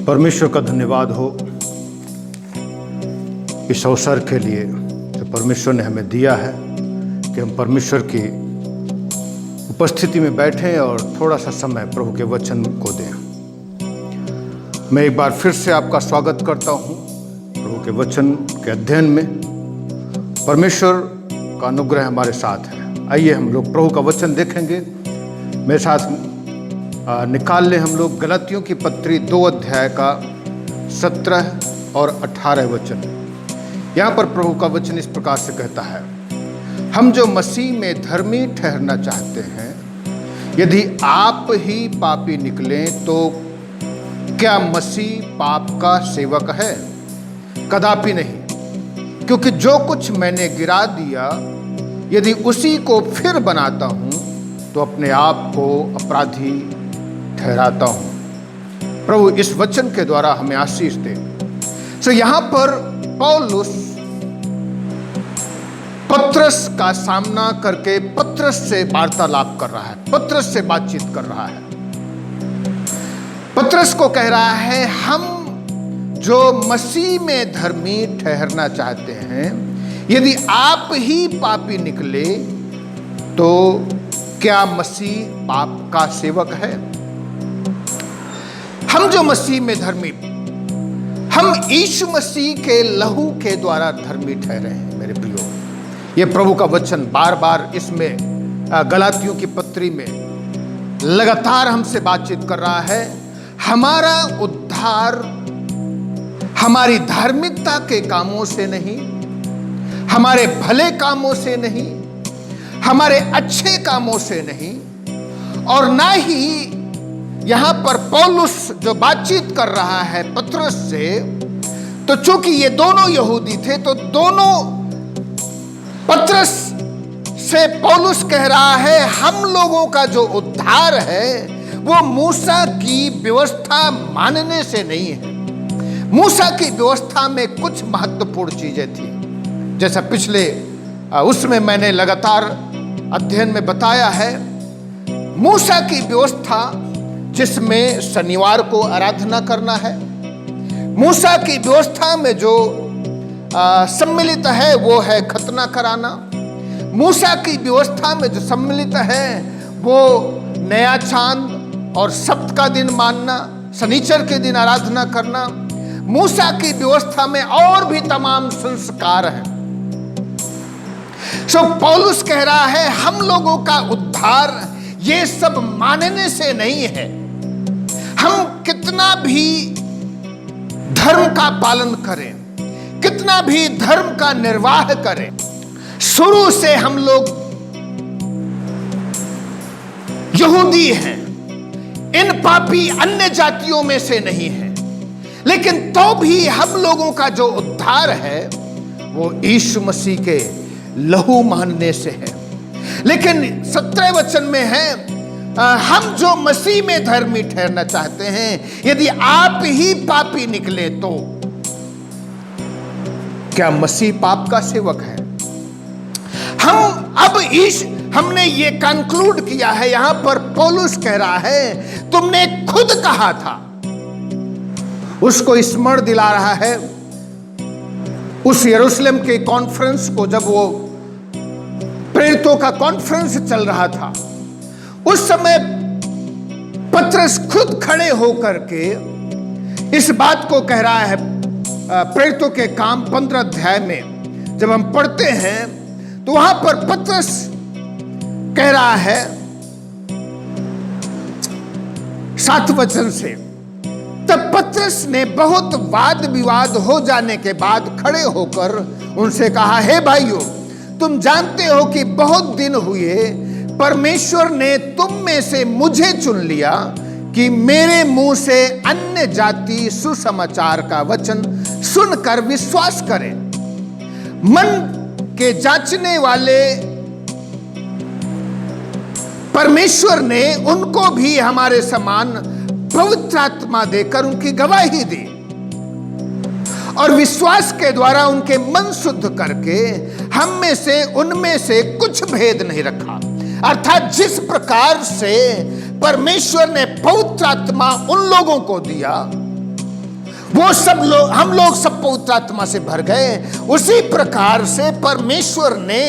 परमेश्वर का धन्यवाद हो इस अवसर के लिए जो परमेश्वर ने हमें दिया है कि हम परमेश्वर की उपस्थिति में बैठें और थोड़ा सा समय प्रभु के वचन को दें। मैं एक बार फिर से आपका स्वागत करता हूं प्रभु के वचन के अध्ययन में। परमेश्वर का अनुग्रह हमारे साथ है। आइए हम लोग प्रभु का वचन देखेंगे। मेरे साथ निकाल लें हम लोग गलातियों की पत्री 2 अध्याय का 17 और 18 वचन। यहाँ पर प्रभु का वचन इस प्रकार से कहता है, हम जो मसीह में धर्मी ठहरना चाहते हैं, यदि आप ही पापी निकलें तो क्या मसीह पाप का सेवक है? कदापि नहीं, क्योंकि जो कुछ मैंने गिरा दिया यदि उसी को फिर बनाता हूं तो अपने आप को अपराधी ठहराता हूं। प्रभु इस वचन के द्वारा हमें आशीष दे। सो यहां पर पौलुस पत्रस का सामना करके पत्रस से वार्तालाप कर रहा है, पत्रस से बातचीत कर रहा है। पत्रस को कह रहा है, हम जो मसीह में धर्मी ठहरना चाहते हैं, यदि आप ही पापी निकले तो क्या मसीह पाप का सेवक है? हम जो मसीह में धर्मी, हम यीशु मसीह के लहू के द्वारा धर्मी ठहरे हैं। मेरे प्रियो, ये प्रभु का वचन बार बार इसमें गलातियों की पत्री में लगातार हमसे बातचीत कर रहा है। हमारा उद्धार हमारी धार्मिकता के कामों से नहीं, हमारे भले कामों से नहीं, हमारे अच्छे कामों से नहीं, और ना ही यहां पर पौलुस जो बातचीत कर रहा है पत्रस से, तो चूंकि ये दोनों यहूदी थे तो दोनों पत्रस से पौलुस कह रहा है, हम लोगों का जो उद्धार है वो मूसा की व्यवस्था मानने से नहीं है। मूसा की व्यवस्था में कुछ महत्वपूर्ण चीजें थी, जैसा पिछले उसमें मैंने लगातार अध्ययन में बताया है। मूसा की व्यवस्था जिसमें शनिवार को आराधना करना है, मूसा की व्यवस्था में जो सम्मिलित है वो है खतना कराना, मूसा की व्यवस्था में जो सम्मिलित है वो नया चांद और सप्त का दिन मानना, शनिचर के दिन आराधना करना। मूसा की व्यवस्था में और भी तमाम संस्कार हैं। सो पौलुस कह रहा है, हम लोगों का उद्धार ये सब मानने से नहीं है। हम कितना भी धर्म का पालन करें, कितना भी धर्म का निर्वाह करें, शुरू से हम लोग यहूदी हैं, इन पापी अन्य जातियों में से नहीं है। लेकिन तो भी हम लोगों का जो उद्धार है वो यीशु मसीह के लहू मानने से है। लेकिन 17 वचन में है, हम जो मसीह में धर्मी ठहरना चाहते हैं, यदि आप ही पापी निकले तो क्या मसीह पाप का सेवक है? हम अब हमने ये कंक्लूड किया है। यहां पर पौलुस कह रहा है, तुमने खुद कहा था, उसको स्मरण दिला रहा है उस यरूशलेम के कॉन्फ्रेंस को, जब वो प्रेरितों का कॉन्फ्रेंस चल रहा था। उस समय पत्रस खुद खड़े होकर के इस बात को कह रहा है। प्रेरितों के काम 15 अध्याय में जब हम पढ़ते हैं तो वहां पर पत्रस कह रहा है 7 वचन से, तब पत्रस ने बहुत वाद विवाद हो जाने के बाद खड़े होकर उनसे कहा, हे भाइयों, तुम जानते हो कि बहुत दिन हुए परमेश्वर ने तुम में से मुझे चुन लिया कि मेरे मुंह से अन्य जाति सुसमाचार का वचन सुनकर विश्वास करें। मन के जांचने वाले परमेश्वर ने उनको भी हमारे समान पवित्र आत्मा देकर उनकी गवाही दी और विश्वास के द्वारा उनके मन शुद्ध करके हम में से उनमें से कुछ भेद नहीं रखा। अर्थात जिस प्रकार से परमेश्वर ने पवित्र आत्मा उन लोगों को दिया वो सब लोग, हम लोग सब पवित्र आत्मा से भर गए। उसी प्रकार से परमेश्वर ने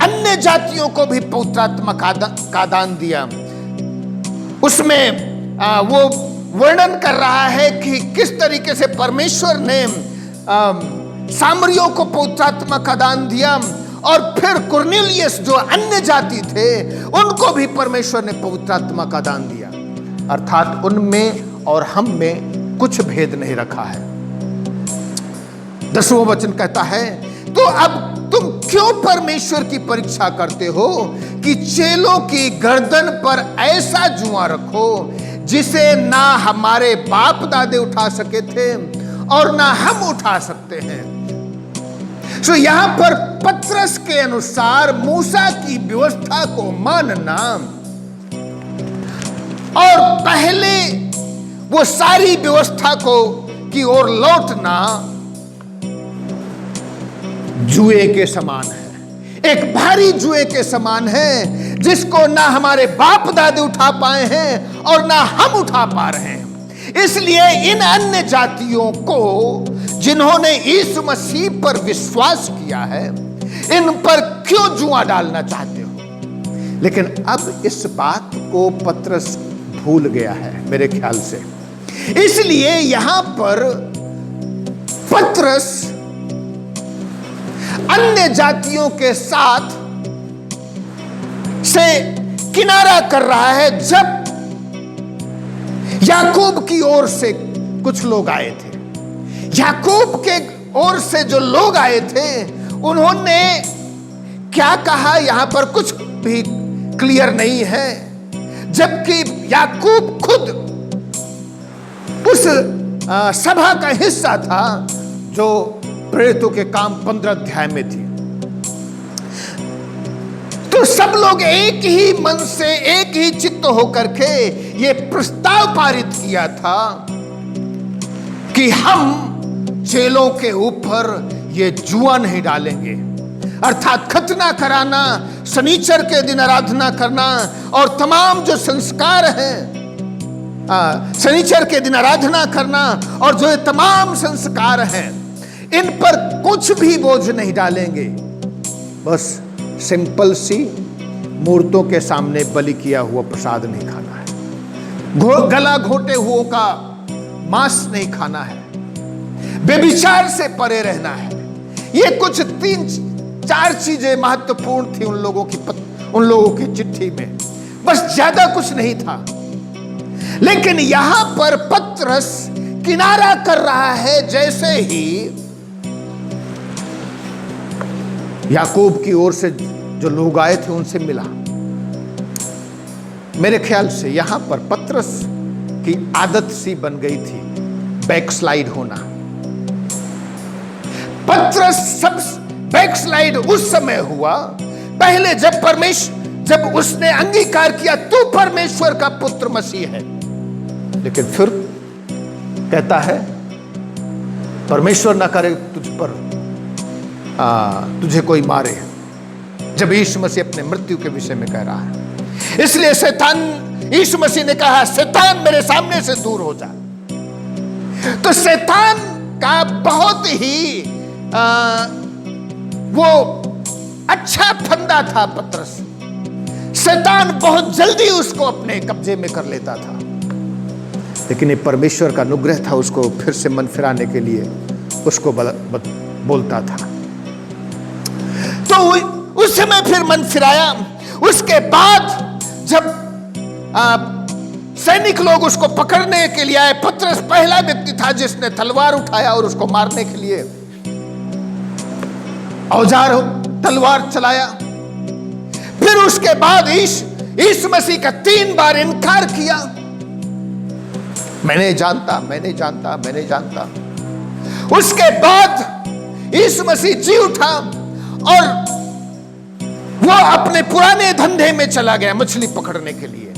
अन्य जातियों को भी पवित्र आत्मा का दान दिया। उसमें वो वर्णन कर रहा है कि किस तरीके से परमेश्वर ने सामरियों को पवित्र आत्मा का दान दिया, और फिर कुरनेलियस जो अन्य जाति थे उनको भी परमेश्वर ने पवित्र आत्मा का दान दिया। अर्थात उनमें और हम में कुछ भेद नहीं रखा है। 10वां वचन कहता है, तो अब तुम क्यों परमेश्वर की परीक्षा करते हो कि चेलों की गर्दन पर ऐसा जुआ रखो जिसे ना हमारे बाप दादे उठा सके थे और ना हम उठा सकते हैं। सो यहां पर पतरस के अनुसार मूसा की व्यवस्था को मानना और पहले वो सारी व्यवस्था को की ओर लौटना जुए के समान है, एक भारी जुए के समान है, जिसको ना हमारे बाप दादे उठा पाए हैं और ना हम उठा पा रहे हैं। इसलिए इन अन्य जातियों को जिन्होंने यीशु मसीह पर विश्वास किया है, इन पर क्यों जुआ डालना चाहते हो? लेकिन अब इस बात को पतरस भूल गया है मेरे ख्याल से। इसलिए यहां पर पतरस अन्य जातियों के साथ से किनारा कर रहा है। जब याकूब की ओर से कुछ लोग आए थे, याकूब के ओर से जो लोग आए थे, उन्होंने क्या कहा यहां पर कुछ भी क्लियर नहीं है, जबकि याकूब खुद उस सभा का हिस्सा था जो प्रेरितों के काम 15 अध्याय में थी। तो सब लोग एक ही मन से, एक ही चित्त होकर के ये प्रस्ताव पारित किया था कि हम चेलों के ऊपर ये जुआ नहीं डालेंगे। अर्थात खतना कराना, शनिचर के दिन आराधना करना और तमाम जो संस्कार हैं, शनिचर के दिन आराधना करना और जो तमाम संस्कार हैं, इन पर कुछ भी बोझ नहीं डालेंगे। बस सिंपल सी मूर्तों के सामने बलि किया हुआ प्रसाद नहीं खाना है, गला घोटे हुओं का मांस नहीं खाना है, व्यभिचार से परे रहना है। ये कुछ 3-4 चीजें महत्वपूर्ण थी उन लोगों की चिट्ठी में, बस ज्यादा कुछ नहीं था। लेकिन यहां पर पतरस किनारा कर रहा है, जैसे ही याकूब की ओर से जो लोग आए थे उनसे मिला। मेरे ख्याल से यहां पर पतरस की आदत सी बन गई थी बैकस्लाइड होना। पतरस सब बैकस्लाइड उस समय हुआ पहले जब उसने अंगीकार किया तू परमेश्वर का पुत्र मसीह है, लेकिन फिर कहता है परमेश्वर ना करे तुझ पर तुझे कोई मारे, जब यीशु मसीह अपने मृत्यु के विषय में कह रहा है। इसलिए यीशु मसीह ने कहा, शैतान मेरे सामने से दूर हो जा। तो शैतान का बहुत ही वो अच्छा फंदा था पतरस। शैतान बहुत जल्दी उसको अपने कब्जे में कर लेता था, लेकिन ये परमेश्वर का अनुग्रह था, उसको फिर से मन फिराने के लिए उसको बोलता था। तो उस समय फिर मन फिराया। उसके बाद जब सैनिक लोग उसको पकड़ने के लिए आए, पतरस पहला व्यक्ति था जिसने तलवार उठाया और उसको मारने के लिए औजार तलवार चलाया। फिर उसके बाद यीशु मसीह का 3 बार इनकार किया, मैं नहीं जानता। उसके बाद यीशु मसीह जी उठा और वो अपने पुराने धंधे में चला गया, मछली पकड़ने के लिए।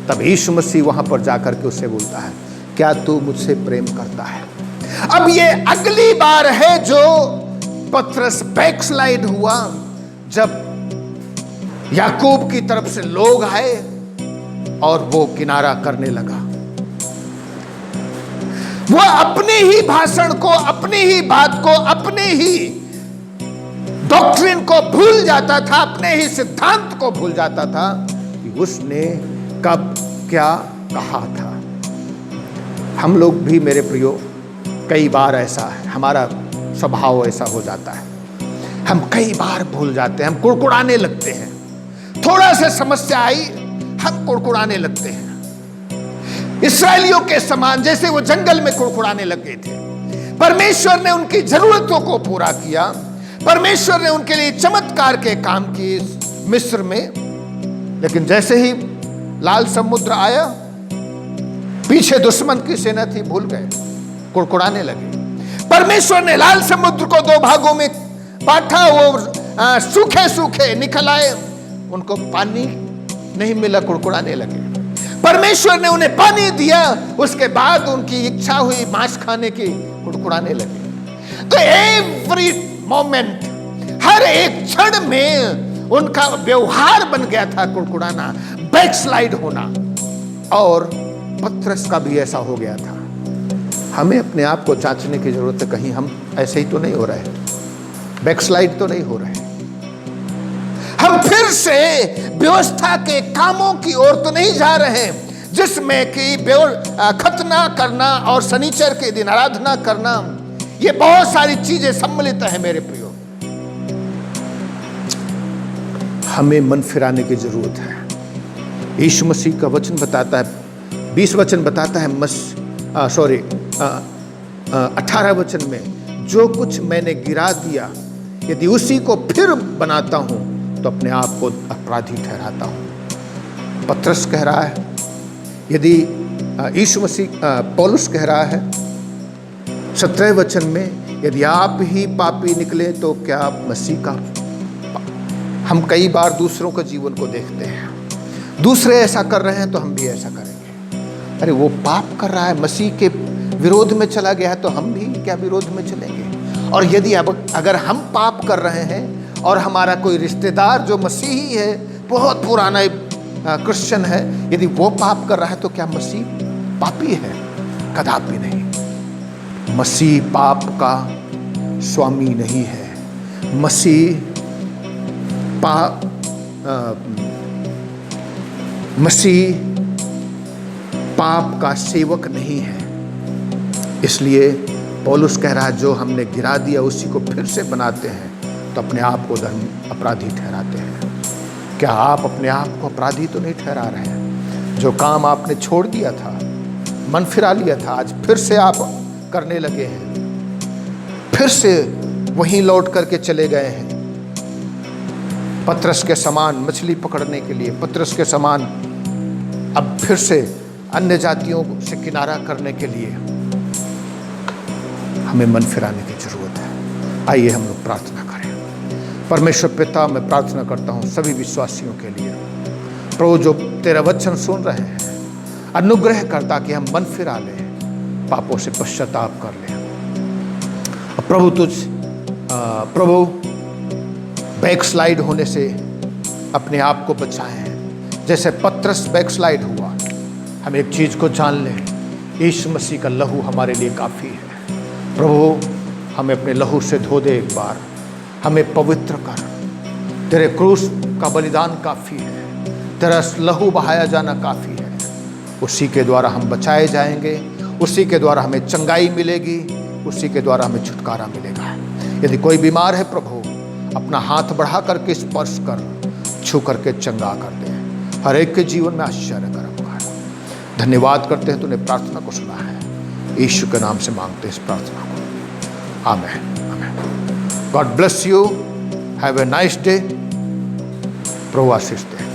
तब यीशु मसीह वहां पर जाकर के उससे बोलता है, क्या तू मुझसे प्रेम करता है? अब ये अगली बार है जो पतरस बैकस्लाइड हुआ, जब याकूब की तरफ से लोग आए और वो किनारा करने लगा। वो अपने ही भाषण को, अपनी ही बात को, अपने ही डॉक्ट्रिन को भूल जाता था, अपने ही सिद्धांत को भूल जाता था कि उसने कब क्या कहा था। हम लोग भी मेरे प्रियो कई बार ऐसा है, हमारा स्वभाव ऐसा हो जाता है, हम कई बार भूल जाते हैं, हम कुड़कुड़ाने लगते हैं। थोड़ा सा समस्या आई हम कुड़कुड़ाने लगते हैं। इस्राएलियों के समान जैसे वो जंगल में कुड़कुड़ाने लग गए थे। परमेश्वर ने उनकी जरूरतों को पूरा किया, परमेश्वर ने उनके लिए चमत्कार के काम किए मिस्र में, लेकिन जैसे ही लाल समुद्र आया, पीछे दुश्मन की सेना थी, भूल गए, कुड़कुड़ाने लगे। परमेश्वर ने लाल समुद्र को दो भागों में बांटा, वो सूखे सूखे निकल आए, उनको पानी नहीं मिला, कुड़कुड़ाने लगे। परमेश्वर ने उन्हें पानी दिया, उसके बाद उनकी इच्छा हुई मांस खाने की, कुड़कुड़ाने लगे। तो एवरी मोमेंट, हर एक क्षण में उनका व्यवहार बन गया था कुड़कुड़ाना, बैकस्लाइड होना। और पतरस का भी ऐसा हो गया था। हमें अपने आप को जांचने की जरूरत है, कहीं हम ऐसे ही तो नहीं हो रहे, बैकस्लाइड तो नहीं हो रहे, हम फिर से व्यवस्था के कामों की ओर तो नहीं जा रहे जिसमें कि खतना करना और शनिचर के दिन आराधना करना, ये बहुत सारी चीजें सम्मिलित है मेरे प्रियो। हमें मन फिराने की जरूरत है। यीशु मसीह का वचन बताता है, 20 वचन बताता है, 18 वचन में, जो कुछ मैंने गिरा दिया यदि उसी को फिर बनाता हूं तो अपने आप को अपराधी ठहराता हूं। पतरस कह रहा है, यदि यीशु मसीह, पौलुस कह रहा है 17 वचन में, यदि आप ही पापी निकले तो क्या मसीह का। हम कई बार दूसरों के जीवन को देखते हैं, दूसरे ऐसा कर रहे हैं तो हम भी ऐसा करेंगे। अरे वो पाप कर रहा है, मसीह के विरोध में चला गया है, तो हम भी क्या विरोध में चलेंगे। और यदि अगर हम पाप कर रहे हैं और हमारा कोई रिश्तेदार जो मसीही है, बहुत पुराना क्रिश्चियन है, यदि वो पाप कर रहा है तो क्या मसीह पापी है? कदापि नहीं। मसीह पाप का स्वामी नहीं है। मसीह पाप का सेवक नहीं है। इसलिए पौलुस कह रहा है, जो हमने गिरा दिया उसी को फिर से बनाते हैं तो अपने आप को धर्म अपराधी ठहराते हैं। क्या आप अपने आप को अपराधी तो नहीं ठहरा रहे हैं? जो काम आपने छोड़ दिया था, मन फिरा लिया था, आज फिर से आप करने लगे हैं, फिर से वहीं लौट करके चले गए हैं। पतरस के समान मछली पकड़ने के लिए, पतरस के समान अब फिर से अन्य जातियों से किनारा करने के लिए हमें मन फिराने की जरूरत है। आइए हम लोग प्रार्थना करें। परमेश्वर पिता, मैं प्रार्थना करता हूँ सभी विश्वासियों के लिए, प्रभु जो तेरा वचन सुन रहे हैं, अनुग्रह कर ताकि हम मन फिरा लें, पापों से पश्चाताप कर लें। प्रभु बैकस्लाइड होने से अपने आप को बचाएं, जैसे पतरस बैकस्लाइड हुआ। हम एक चीज को जान लें, यीशु मसीह का लहू हमारे लिए काफी है। प्रभु हमें अपने लहू से धो दे, एक बार हमें पवित्र कर। तेरे क्रूस का बलिदान काफी है, तेरा लहू बहाया जाना काफी है। उसी के द्वारा हम बचाए जाएंगे, उसी के द्वारा हमें चंगाई मिलेगी, उसी के द्वारा हमें छुटकारा मिलेगा। यदि कोई बीमार है, प्रभु अपना हाथ बढ़ा करके स्पर्श कर, छू करके चंगा कर दे। हर एक के जीवन में आश्चर्य कर। धन्यवाद करते हैं, तूने प्रार्थना को सुना है। यीशु के नाम से मांगते हैं इस प्रार्थना को, आमीन आमीन। God bless you, have a nice day. Prabhu Ashish they.